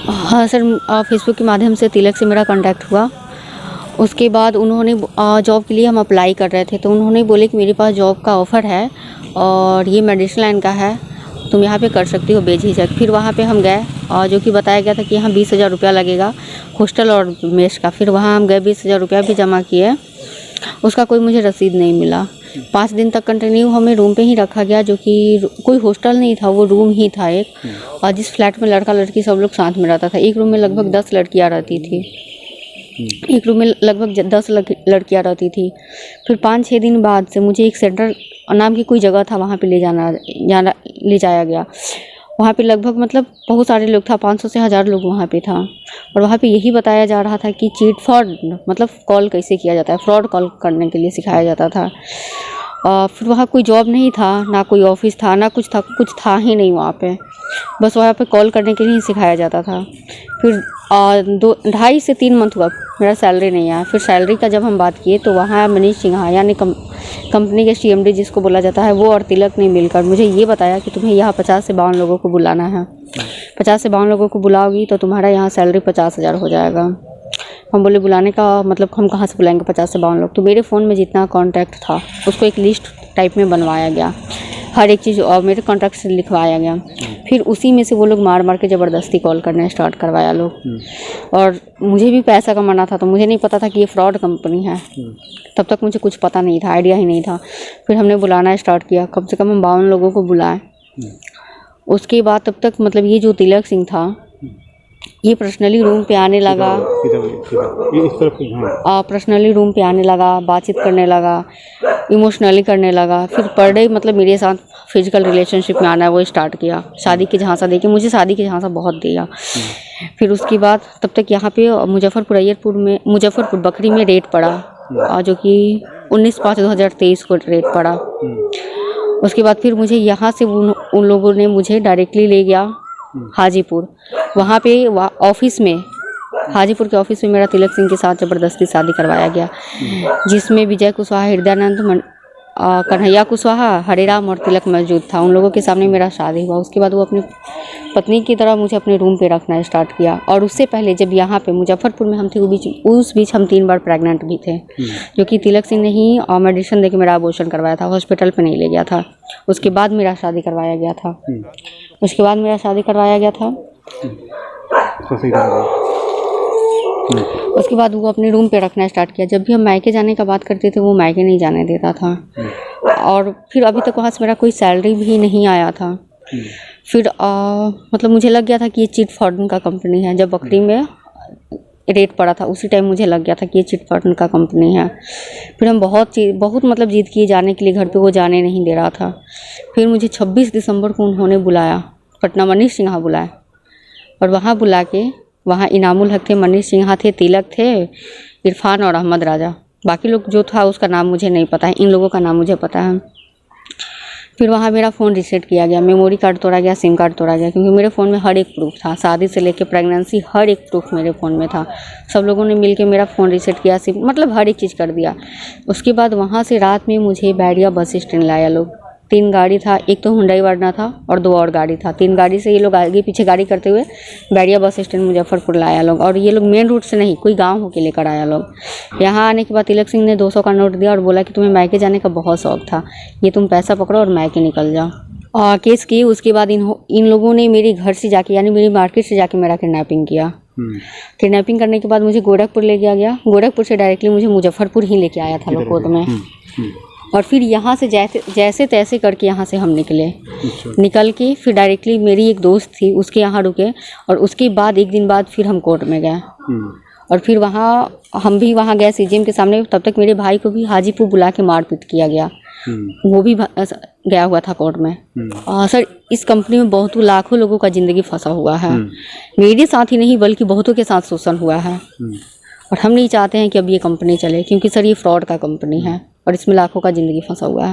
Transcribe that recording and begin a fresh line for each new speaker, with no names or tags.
हाँ sir, Facebook के माध्यम से तिलक से मेरा कांटेक्ट हुआ। उसके बाद उन्होंने जॉब के लिए हम अप्लाई कर रहे थे, तो उन्होंने बोले कि मेरे पास जॉब का ऑफ़र है और ये मेडिसिन लाइन का है, तुम यहाँ पे कर सकती हो बेझिझक। फिर वहाँ पे हम गए और जो कि बताया गया था कि यहाँ 20,000 रुपया लगेगा हॉस्टल और मेस का। फिर वहाँ हम गए, 20,000 रुपया भी जमा किए, उसका कोई मुझे रसीद नहीं मिला। 5 दिन तक कंटिन्यू हमें रूम पे ही रखा गया, जो कि कोई हॉस्टल नहीं था, वो रूम ही था एक। और जिस फ्लैट में लड़का लड़की सब लोग साथ में रहता था, एक रूम में लगभग 10 लड़कियाँ रहती थी, एक रूम में लगभग 10 लड़कियाँ रहती थी। फिर 5-6 दिन बाद से मुझे एक सेंटर नाम की कोई जगह था, वहाँ पे ले जाया गया। वहाँ पे लगभग मतलब बहुत सारे लोग था, 500 से 1000 लोग वहाँ पे था। और वहाँ पे यही बताया जा रहा था कि चीट फ्रॉड मतलब कॉल कैसे किया जाता है, फ्रॉड कॉल करने के लिए सिखाया जाता था। फिर वहाँ कोई जॉब नहीं था, ना कोई ऑफिस था, ना कुछ था ही नहीं वहाँ पे, बस वहाँ पे कॉल करने के लिए ही सिखाया जाता था। फिर 2-2.5 से 3 मंथ हुआ मेरा सैलरी नहीं आया। फिर सैलरी का जब हम बात किए तो वहाँ मनीष सिन्हा यानी कंपनी के CMD जिसको बोला जाता है, वो और तिलक ने मिलकर मुझे ये बताया कि तुम्हें यहाँ 50 से 52 लोगों को बुलाना है। 50 से 52 लोगों को बुलाओगी तो तुम्हारा यहाँ सैलरी 50,000 हो जाएगा। हम बोले बुलाने का मतलब हम कहाँ से बुलाएंगे 50 से 52 लोग। तो मेरे फ़ोन में जितना कॉन्टैक्ट था उसको एक लिस्ट टाइप में बनवाया गया, हर एक चीज़ और मेरे कॉन्टैक्ट से लिखवाया गया। फिर उसी में से वो लोग मार के ज़बरदस्ती कॉल करना स्टार्ट करवाया लोग। और मुझे भी पैसा कमाना था, तो मुझे नहीं पता था कि ये फ्रॉड कंपनी है। तब तक मुझे कुछ पता नहीं था, आइडिया ही नहीं था। फिर हमने बुलाना स्टार्ट किया, कम से कम हम 52 लोगों को बुलाए। उसके बाद तब तक मतलब ये जो तिलक सिंह था ये पर्सनली रूम पे आने लगा, पर्सनली रूम पे आने लगा, बातचीत करने लगा, इमोशनली करने लगा। फिर पर डे मतलब मेरे साथ फिजिकल रिलेशनशिप में आना वो स्टार्ट किया। शादी की झांसा देके मुझे शादी की झांसा बहुत दिया। फिर उसके बाद तब तक यहाँ पे मुजफ्फरपुर बकरी में रेट पड़ा, जो कि 19/5/2023 को रेट पड़ा। उसके बाद फिर मुझे यहाँ से उन लोगों ने मुझे डायरेक्टली ले गया हाजीपुर। वहाँ पे ऑफिस में, हाजीपुर के ऑफिस में मेरा तिलक सिंह के साथ ज़बरदस्ती शादी करवाया गया, जिसमें विजय कुशवाहा, हृदयानंद, कन्हैया कुशवाहा, हरिराम और तिलक मौजूद था। उन लोगों के सामने मेरा शादी हुआ। उसके बाद वो अपनी पत्नी की तरह मुझे अपने रूम पे रखना स्टार्ट किया। और उससे पहले जब यहाँ पे मुजफ्फरपुर में हम थे, उस बीच हम 3 बार प्रेग्नेंट भी थे, जो कि तिलक सिंह ने ही मेडिसिन देके मेरा अबॉर्शन करवाया था, हॉस्पिटल पे नहीं ले गया था। उसके बाद मेरा शादी करवाया गया था। उसके बाद वो अपने रूम पे रखना स्टार्ट किया। जब भी हम मायके जाने का बात करते थे, वो मायके नहीं जाने देता था। और फिर अभी तक वहाँ से मेरा कोई सैलरी भी नहीं आया था। फिर मतलब मुझे लग गया था कि ये चिट फंड का कंपनी है। जब बकरी में रेट पड़ा था उसी टाइम मुझे लग गया था कि ये चिट फंड का कंपनी है। फिर हम बहुत मतलब जिद किए जाने के लिए घर पे, वो जाने नहीं दे रहा था। फिर मुझे 26 दिसंबर को उन्होंने बुलाया, पटना मनीष सिन्हा बुलाया। और वहाँ बुला के, वहाँ इनामुल हक थे, मनीष सिन्हा थे, तिलक थे, इरफान और अहमद राजा। बाकी लोग जो था उसका नाम मुझे नहीं पता है, इन लोगों का नाम मुझे पता है। फिर वहाँ मेरा फ़ोन रीसेट किया गया, मेमोरी कार्ड तोड़ा गया, सिम कार्ड तोड़ा गया, क्योंकि मेरे फ़ोन में हर एक प्रूफ था, शादी से लेकर प्रेगनेंसी हर एक प्रूफ मेरे फ़ोन में था। सब लोगों ने मिलके मेरा फ़ोन रीसेट किया, सिम मतलब हर एक चीज़ कर दिया। उसके बाद वहाँ से रात में मुझे बैरिया बस स्टैंड लाया लोग। 3 गाड़ी था, एक तो हुंडई वर्ना था और 2 और गाड़ी था। 3 गाड़ी से ये लोग आगे पीछे गाड़ी करते हुए बैरिया बस स्टैंड मुजफ्फरपुर लाया लोग। और ये लोग मेन रूट से नहीं, कोई गांव होके लेकर आया लोग। यहाँ आने के बाद तिलक सिंह ने 200 का नोट दिया और बोला कि तुम्हें मायके जाने का बहुत शौक था, ये तुम पैसा पकड़ो और मायके निकल जाओ। केस की। उसके बाद इन लोगों ने मेरे घर से जाके, यानी मेरी मार्केट से जाके मेरा किडनैपिंग किया। किडनैपिंग करने के बाद मुझे गोरखपुर ले गया। गोरखपुर से डायरेक्टली मुझे मुजफ्फरपुर ही लेके आया था लोग कोर्ट में। और फिर यहाँ से जैसे तैसे करके यहाँ से हम निकल के फिर डायरेक्टली मेरी एक दोस्त थी उसके यहाँ रुके। और उसके बाद 1 दिन बाद फिर हम कोर्ट में गए। और फिर हम भी वहाँ गए CGM के सामने। तब तक मेरे भाई को भी हाजीपुर बुला के मारपीट किया गया, वो भी गया हुआ था कोर्ट में। सर, इस कंपनी में बहुतों लाखों लोगों का ज़िंदगी फंसा हुआ है। मेरे साथ ही नहीं बल्कि बहुतों के साथ शोषण हुआ है। और हम नहीं चाहते हैं कि अब ये कंपनी चले, क्योंकि सर ये फ्रॉड का कंपनी है और इसमें लाखों का ज़िंदगी फंसा हुआ है।